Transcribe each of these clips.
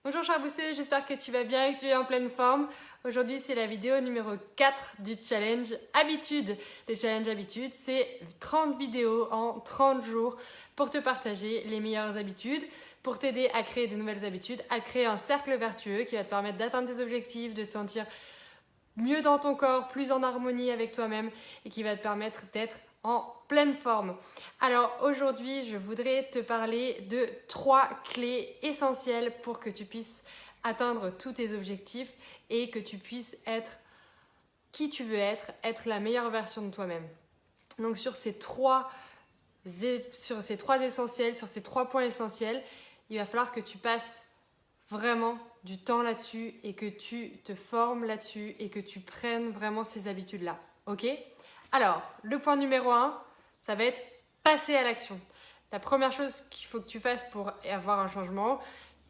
Bonjour cher boosté, j'espère que tu vas bien et que tu es en pleine forme. Aujourd'hui c'est la vidéo numéro 4 du challenge Habitude. Le challenge Habitude, c'est 30 vidéos en 30 jours pour te partager les meilleures habitudes, pour t'aider à créer de nouvelles habitudes, à créer un cercle vertueux qui va te permettre d'atteindre tes objectifs, de te sentir mieux dans ton corps, plus en harmonie avec toi-même et qui va te permettre d'être en pleine forme. Alors aujourd'hui, je voudrais te parler de 3 clés essentielles pour que tu puisses atteindre tous tes objectifs et que tu puisses être qui tu veux être la meilleure version de toi-même. Donc sur ces trois essentiels, sur ces 3 points essentiels, il va falloir que tu passes vraiment du temps là-dessus et que tu te formes là-dessus et que tu prennes vraiment ces habitudes-là. Ok ? Alors, le point numéro 1, ça va être passer à l'action. La première chose qu'il faut que tu fasses pour avoir un changement,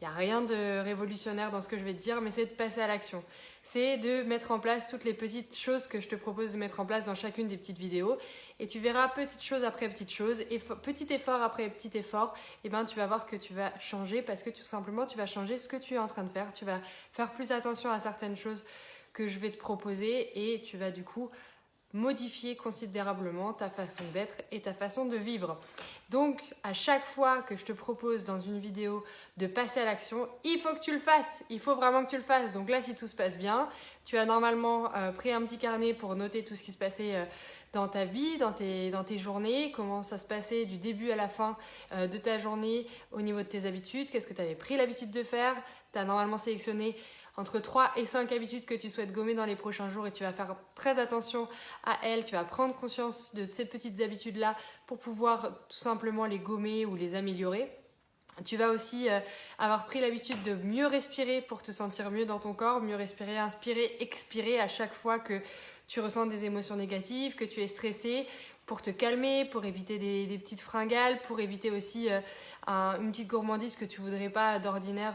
il n'y a rien de révolutionnaire dans ce que je vais te dire, mais c'est de passer à l'action. C'est de mettre en place toutes les petites choses que je te propose de mettre en place dans chacune des petites vidéos. Et tu verras petite chose après petite chose, et petit effort après petit effort, et ben tu vas voir que tu vas changer parce que tout simplement tu vas changer ce que tu es en train de faire. Tu vas faire plus attention à certaines choses que je vais te proposer et tu vas du coup modifier considérablement ta façon d'être et ta façon de vivre. Donc, à chaque fois que je te propose dans une vidéo de passer à l'action, il faut que tu le fasses. Il faut vraiment que tu le fasses. Donc là, si tout se passe bien, tu as normalement pris un petit carnet pour noter tout ce qui se passait dans ta vie, dans tes journées, comment ça se passait du début à la fin de ta journée au niveau de tes habitudes, qu'est-ce que tu avais pris l'habitude de faire. Tu as normalement sélectionné entre 3 et 5 habitudes que tu souhaites gommer dans les prochains jours et tu vas faire très attention à elles. Tu vas prendre conscience de ces petites habitudes-là pour pouvoir tout simplement les gommer ou les améliorer. Tu vas aussi avoir pris l'habitude de mieux respirer pour te sentir mieux dans ton corps, mieux respirer, inspirer, expirer à chaque fois que tu ressens des émotions négatives, que tu es stressé, pour te calmer, pour éviter des petites fringales, pour éviter aussi une petite gourmandise que tu ne voudrais pas d'ordinaire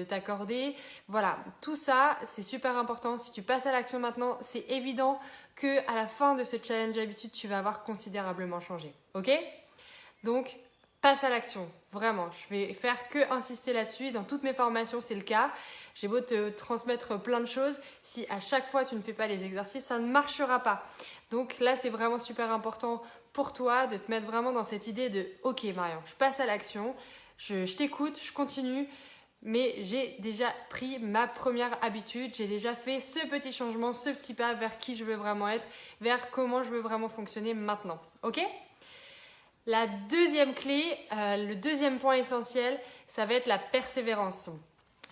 t'accorder. Voilà, tout ça, c'est super important. Si tu passes à l'action maintenant, c'est évident qu'à la fin de ce challenge habitude, tu vas avoir considérablement changé. Ok ? Donc, passe à l'action, vraiment. Je vais faire que insister là-dessus. Dans toutes mes formations, c'est le cas. J'ai beau te transmettre plein de choses. Si à chaque fois, tu ne fais pas les exercices, ça ne marchera pas. Donc là, c'est vraiment super important pour toi de te mettre vraiment dans cette idée de « Ok Marion, je passe à l'action, je t'écoute, je continue, mais j'ai déjà pris ma première habitude, j'ai déjà fait ce petit changement, ce petit pas vers qui je veux vraiment être, vers comment je veux vraiment fonctionner maintenant. Ok ?» La deuxième clé, le deuxième point essentiel, ça va être la persévérance.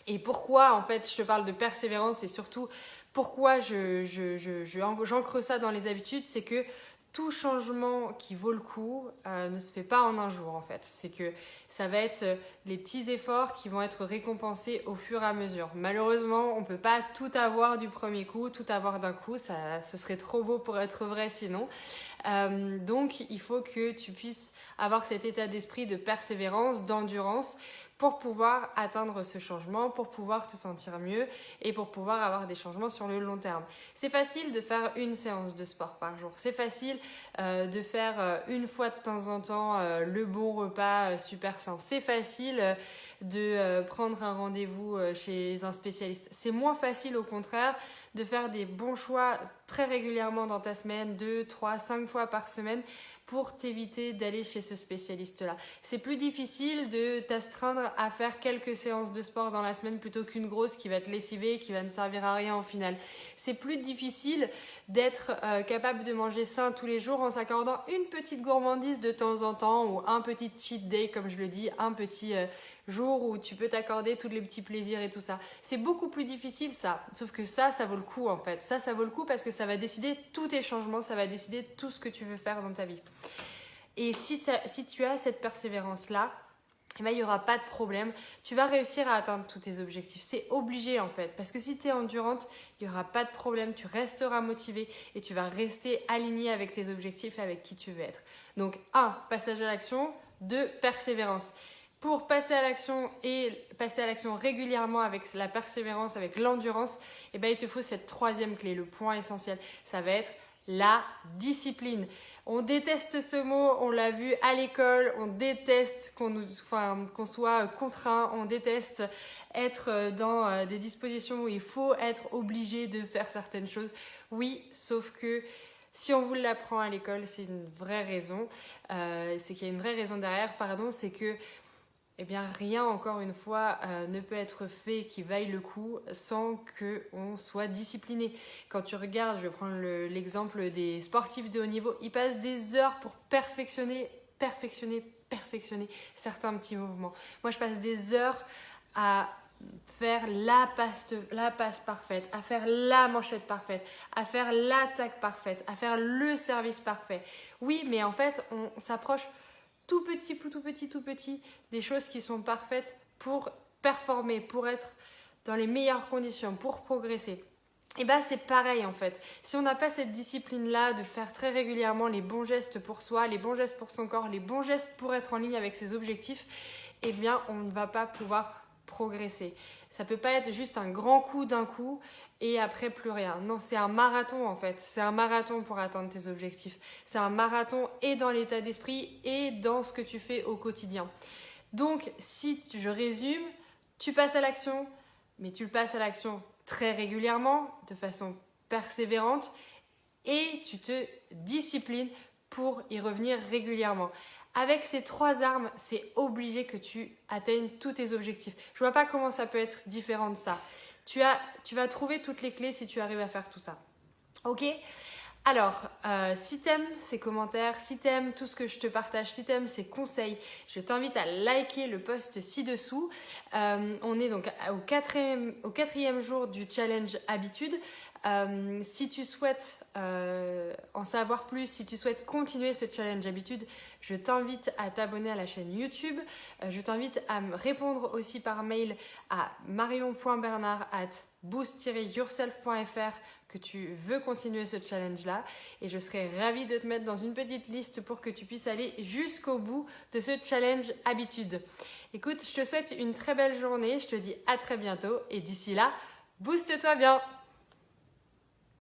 Et pourquoi en fait je te parle de persévérance et surtout pourquoi j'ancre ça dans les habitudes, c'est que tout changement qui vaut le coup ne se fait pas en un jour en fait. C'est que ça va être les petits efforts qui vont être récompensés au fur et à mesure. Malheureusement, on ne peut pas tout avoir du premier coup, tout avoir d'un coup. Ce serait trop beau pour être vrai sinon. Donc, il faut que tu puisses avoir cet état d'esprit de persévérance, d'endurance pour pouvoir atteindre ce changement, pour pouvoir te sentir mieux et pour pouvoir avoir des changements sur le long terme. C'est facile de faire une séance de sport par jour. C'est facile de faire une fois de temps en temps le bon repas super sain. C'est facile de prendre un rendez-vous chez un spécialiste. C'est moins facile au contraire de faire des bons choix très régulièrement dans ta semaine, 2, 3, 5 fois par semaine pour t'éviter d'aller chez ce spécialiste-là. C'est plus difficile de t'astreindre à faire quelques séances de sport dans la semaine plutôt qu'une grosse qui va te lessiver, qui va ne servir à rien au final. C'est plus difficile d'être capable de manger sain tous les jours en s'accordant une petite gourmandise de temps en temps ou un petit cheat day comme je le dis, un petit jour où tu peux t'accorder tous les petits plaisirs et tout ça. C'est beaucoup plus difficile ça, sauf que ça vaut le coup en fait. Ça vaut le coup parce que ça va décider tous tes changements, ça va décider tout ce que tu veux faire dans ta vie. Et si tu as cette persévérance-là, eh ben, il n'y aura pas de problème. Tu vas réussir à atteindre tous tes objectifs. C'est obligé en fait. Parce que si tu es endurante, il n'y aura pas de problème. Tu resteras motivé et tu vas rester aligné avec tes objectifs et avec qui tu veux être. Donc 1, passage à l'action. 2, persévérance. Pour passer à l'action et passer à l'action régulièrement avec la persévérance, avec l'endurance, eh ben, il te faut cette troisième clé, le point essentiel. Ça va être la discipline. On déteste ce mot, on l'a vu à l'école, on déteste qu'on soit contraint, on déteste être dans des dispositions où il faut être obligé de faire certaines choses. Oui, sauf que si on vous l'apprend à l'école, c'est une vraie raison, c'est qu'il y a une vraie raison derrière, c'est que eh bien, rien, encore une fois, ne peut être fait qui vaille le coup sans qu'on soit discipliné. Quand tu regardes, je vais prendre l'exemple des sportifs de haut niveau, ils passent des heures pour perfectionner certains petits mouvements. Moi, je passe des heures à faire la passe parfaite, à faire la manchette parfaite, à faire l'attaque parfaite, à faire le service parfait. Oui, mais en fait, on s'approche tout petit, des choses qui sont parfaites pour performer, pour être dans les meilleures conditions, pour progresser. Et bien c'est pareil en fait. Si on n'a pas cette discipline-là de faire très régulièrement les bons gestes pour soi, les bons gestes pour son corps, les bons gestes pour être en ligne avec ses objectifs, eh bien on ne va pas pouvoir progresser. Ça peut pas être juste un grand coup d'un coup et après plus rien. Non, c'est un marathon en fait. C'est un marathon pour atteindre tes objectifs. C'est un marathon et dans l'état d'esprit et dans ce que tu fais au quotidien. Donc, je résume, tu passes à l'action, mais tu le passes à l'action très régulièrement, de façon persévérante et tu te disciplines pour y revenir régulièrement. Avec ces 3 armes, c'est obligé que tu atteignes tous tes objectifs. Je ne vois pas comment ça peut être différent de ça. Tu vas trouver toutes les clés si tu arrives à faire tout ça. Ok ? Alors, si t'aimes ces commentaires, si t'aimes tout ce que je te partage, si t'aimes ces conseils, je t'invite à liker le post ci-dessous. On est donc au quatrième jour du challenge habitude. Si tu souhaites en savoir plus, si tu souhaites continuer ce challenge habitude, je t'invite à t'abonner à la chaîne YouTube. Je t'invite à me répondre aussi par mail à marion.bernard@boost-yourself.fr que tu veux continuer ce challenge-là et je serai ravie de te mettre dans une petite liste pour que tu puisses aller jusqu'au bout de ce challenge habitude. Écoute, je te souhaite une très belle journée, je te dis à très bientôt et d'ici là, booste-toi bien!